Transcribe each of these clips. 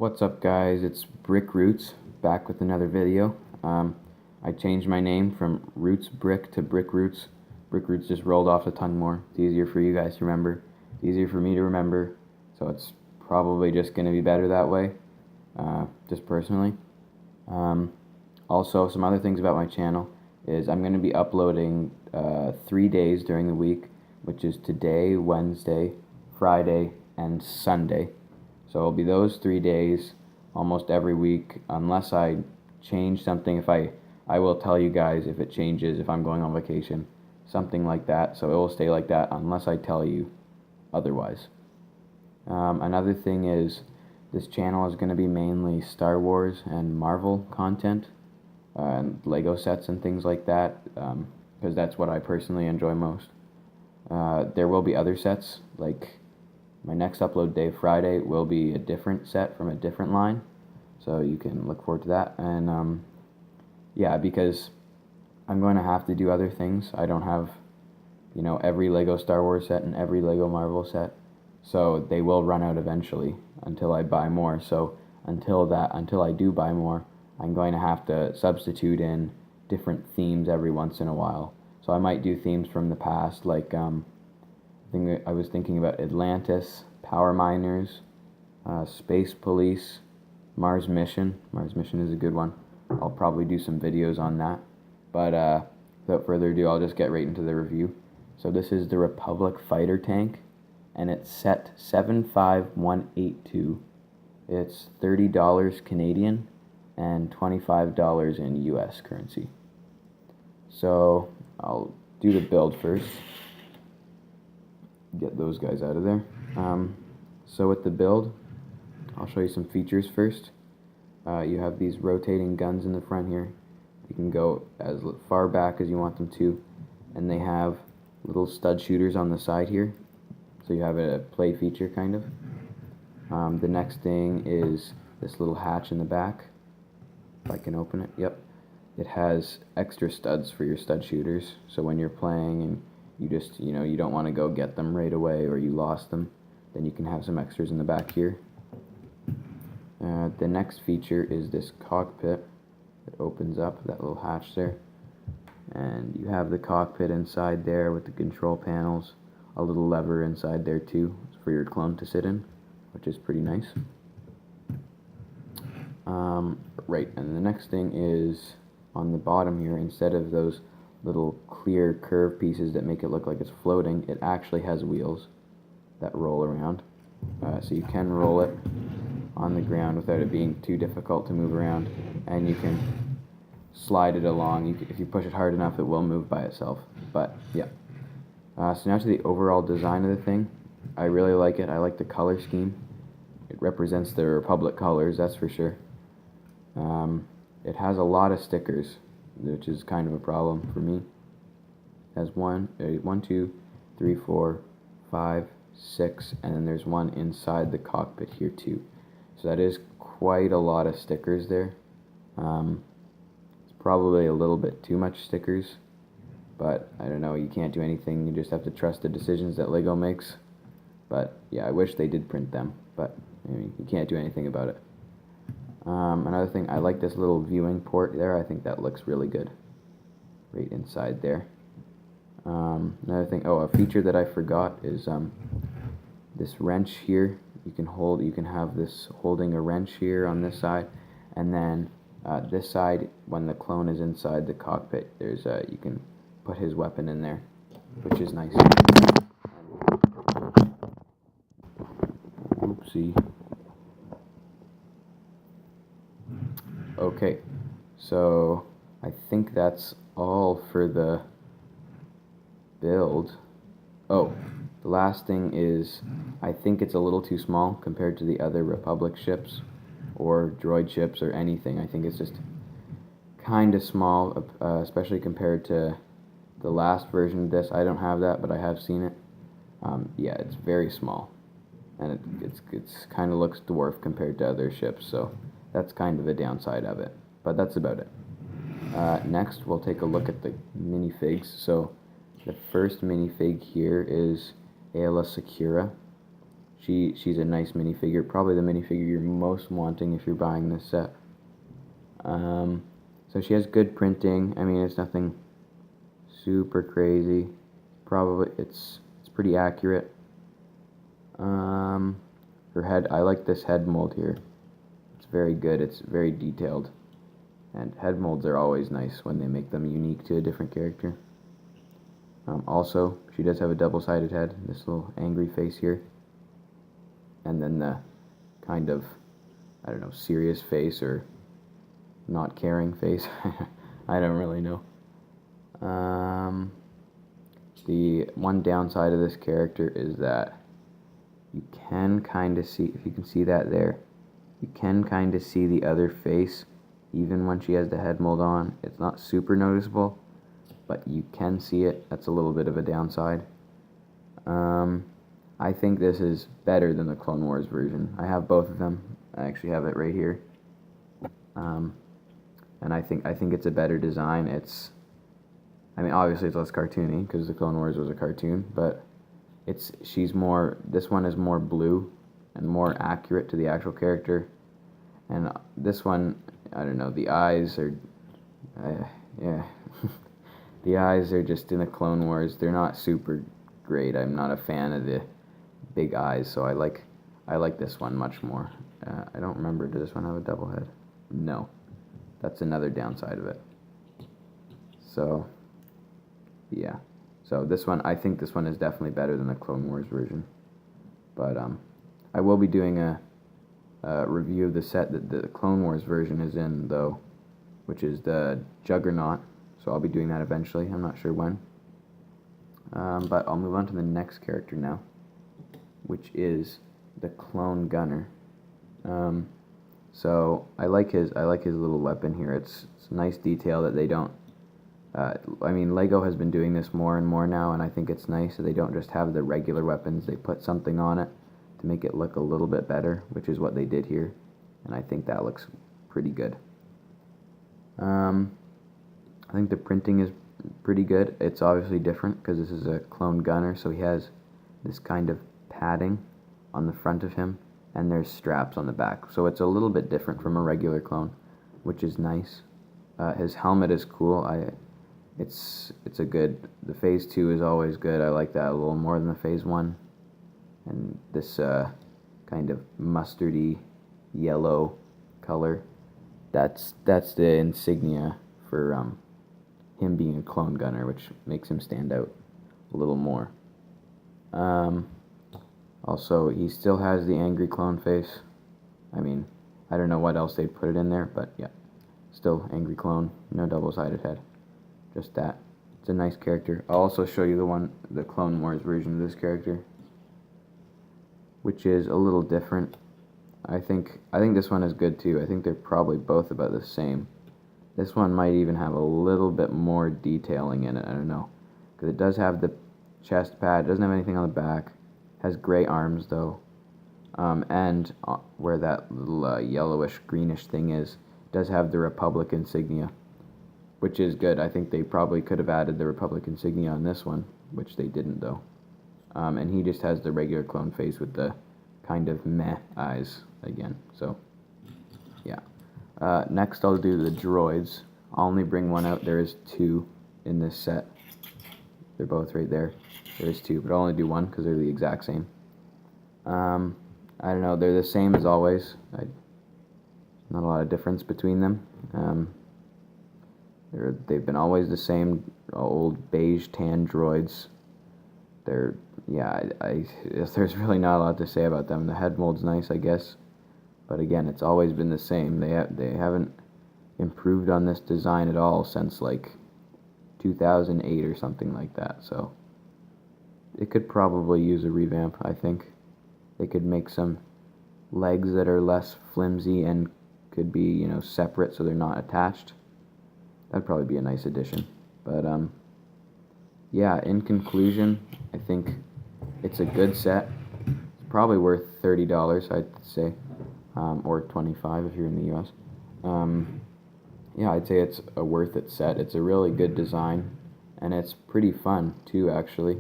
What's up, guys? It's Brick Roots back with another video. I changed my name from Roots Brick to Brick Roots. Brick Roots just rolled off the tongue more. It's easier for you guys to remember. It's easier for me to remember. So it's probably just going to be better that way, just personally. Also, some other things about my channel is I'm going to be uploading 3 days during the week, which is today, Wednesday, Friday, and Sunday. So it'll be those 3 days almost every week, unless I change something. If I will tell you guys if it changes, if I'm going on vacation, something like that. So it will stay like that unless I tell you otherwise. Another thing is this channel is going to be mainly Star Wars and Marvel content, and Lego sets and things like that, because that's what I personally enjoy most. There will be other sets, like my next upload day, Friday, will be a different set from a different line, so you can look forward to that. And yeah, because I'm going to have to do other things. I don't have, every Lego Star Wars set and every Lego Marvel set, so they will run out eventually until I buy more. So until I do buy more, I'm going to have to substitute in different themes every once in a while. So I might do themes from the past, like I was thinking about Atlantis, Power Miners, Space Police, Mars Mission. Mars Mission is a good one. I'll probably do some videos on that. But without further ado, I'll just get right into the review. So this is the Republic Fighter Tank, and it's set 75182. It's $30 Canadian and $25 in US currency. So I'll do the build first. Get those guys out of there. So with the build, I'll show you some features first. You have these rotating guns in the front here. You can go as far back as you want them to, and they have little stud shooters on the side here, so you have a play feature kind of. The next thing is this little hatch in the back. If I can open it, yep. It has extra studs for your stud shooters, so when you're playing and you just, you don't want to go get them right away, or you lost them, then you can have some extras in the back here. The next feature is this cockpit that opens up, that little hatch there, and you have the cockpit inside there with the control panels, a little lever inside there too for your clone to sit in, which is pretty nice. Right, and the next thing is on the bottom here, instead of those little clear curved pieces that make it look like it's floating, it actually has wheels that roll around. So you can roll it on the ground without it being too difficult to move around, and you can slide it along. If you push it hard enough, it will move by itself. But yeah. So now to the overall design of the thing. I really like it. I like the color scheme. It represents the Republic colors, that's for sure. It has a lot of stickers, which is kind of a problem for me. It has 1, 2, 3, 4, 5, 6, and then there's one inside the cockpit here too. So that is quite a lot of stickers there. It's probably a little bit too much stickers, but I don't know, you can't do anything. You just have to trust the decisions that Lego makes. But yeah, I wish they did print them, but you can't do anything about it. Another thing, I like this little viewing port there. I think that looks really good right inside there. Another thing, a feature that I forgot is this wrench here. You can have this holding a wrench here on this side, and then this side, when the clone is inside the cockpit, there's you can put his weapon in there, which is nice. Oopsie. Okay, so I think that's all for the build. Oh, the last thing is, I think it's a little too small compared to the other Republic ships or droid ships or anything. I think it's just kind of small, especially compared to the last version of this. I don't have that, but I have seen it. Yeah, it's very small, and it's kind of looks dwarf compared to other ships, so that's kind of a downside of it, but that's about it. Next, we'll take a look at the minifigs. So the first minifig here is Aayla Secura. she's a nice minifigure, probably the minifigure you're most wanting if you're buying this set. So she has good printing. I mean, it's nothing super crazy. Probably it's pretty accurate. Her head, I like this head mold here. It's very good. It's very detailed. And head molds are always nice when they make them unique to a different character. Also, she does have a double-sided head, this little angry face here. And then the kind of, I don't know, serious face or not caring face. I don't really know. The one downside of this character is that you can kind of see, if you can see that there, you can kind of see the other face even when she has the head mold on. It's not super noticeable, but you can see it. That's a little bit of a downside. I think this is better than the Clone Wars version. I have both of them. I actually have it right here. And I think it's a better design. I mean, obviously it's less cartoony because the Clone Wars was a cartoon, but this one is more blue and more accurate to the actual character. And this one, I don't know, the eyes are, yeah, the eyes are just in the Clone Wars. They're not super great. I'm not a fan of the big eyes, so I like this one much more. I don't remember, does this one have a double head? No. That's another downside of it. So, yeah. So this one, I think this one is definitely better than the Clone Wars version. But I will be doing a review of the set that the Clone Wars version is in, though, which is the Juggernaut. So I'll be doing that eventually. I'm not sure when. But I'll move on to the next character now, which is the Clone Gunner. So I like his little weapon here. It's a nice detail that they don't. I mean, Lego has been doing this more and more now, and I think it's nice that they don't just have the regular weapons. They put something on it to make it look a little bit better, which is what they did here, and I think that looks pretty good. I think the printing is pretty good. It's obviously different because this is a Clone Gunner, so he has this kind of padding on the front of him, and there's straps on the back. So it's a little bit different from a regular clone, which is nice. His helmet is cool. It's a good. The Phase 2 is always good. I like that a little more than the Phase 1. And this kind of mustardy yellow color, that's the insignia for him being a Clone Gunner, which makes him stand out a little more. Also, he still has the angry clone face. I mean, I don't know what else they'd put it in there, but yeah, still angry clone, no double-sided head, just that. It's a nice character. I'll also show you the Clone Wars version of this character, which is a little different. I think this one is good too. I think they're probably both about the same. This one might even have a little bit more detailing in it. I don't know, because it does have the chest pad. It doesn't have anything on the back. Has gray arms though, and where that little yellowish greenish thing is, does have the Republic insignia, which is good. I think they probably could have added the Republic insignia on this one, which they didn't though. And he just has the regular clone face with the kind of meh eyes again. So yeah. Next I'll do the droids. I'll only bring one out. There is two in this set. They're both right there. There's two, but I'll only do one because they're the exact same. I don't know, they're the same as always. Not a lot of difference between them. They've been always the same, old beige tan droids. There's really not a lot to say about them. The head mold's nice, I guess, but again, it's always been the same. They haven't improved on this design at all since like 2008 or something like that. So it could probably use a revamp. I think they could make some legs that are less flimsy and could be, you know, separate so they're not attached. That'd probably be a nice addition. But yeah, in conclusion, I think it's a good set. It's probably worth $30, I'd say, or $25 if you're in the US. Yeah, I'd say it's a worth it set. It's a really good design, and it's pretty fun too, actually.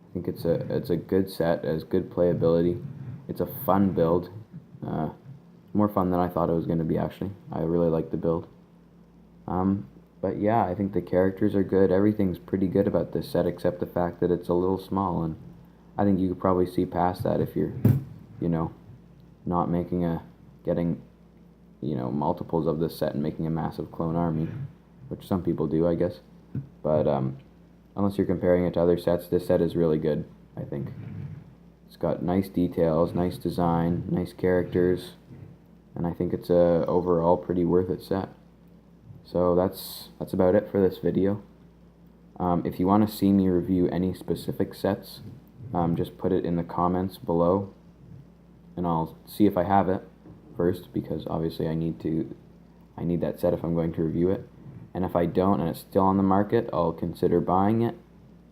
I think it's a good set. It has good playability. It's a fun build. More fun than I thought it was going to be, actually. I really like the build. But yeah, I think the characters are good. Everything's pretty good about this set except the fact that it's a little small, and I think you could probably see past that if you're, not getting, multiples of this set and making a massive clone army, which some people do, I guess. But unless you're comparing it to other sets, this set is really good, I think. It's got nice details, nice design, nice characters, and I think it's a overall pretty worth it set. So that's about it for this video. If you want to see me review any specific sets, just put it in the comments below, and I'll see if I have it first, because obviously I need that set if I'm going to review it. And if I don't and it's still on the market, I'll consider buying it.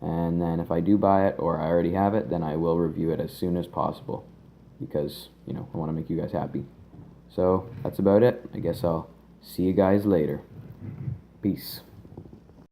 And then if I do buy it or I already have it, then I will review it as soon as possible, because I want to make you guys happy. So that's about it. I guess I'll see you guys later. Peace.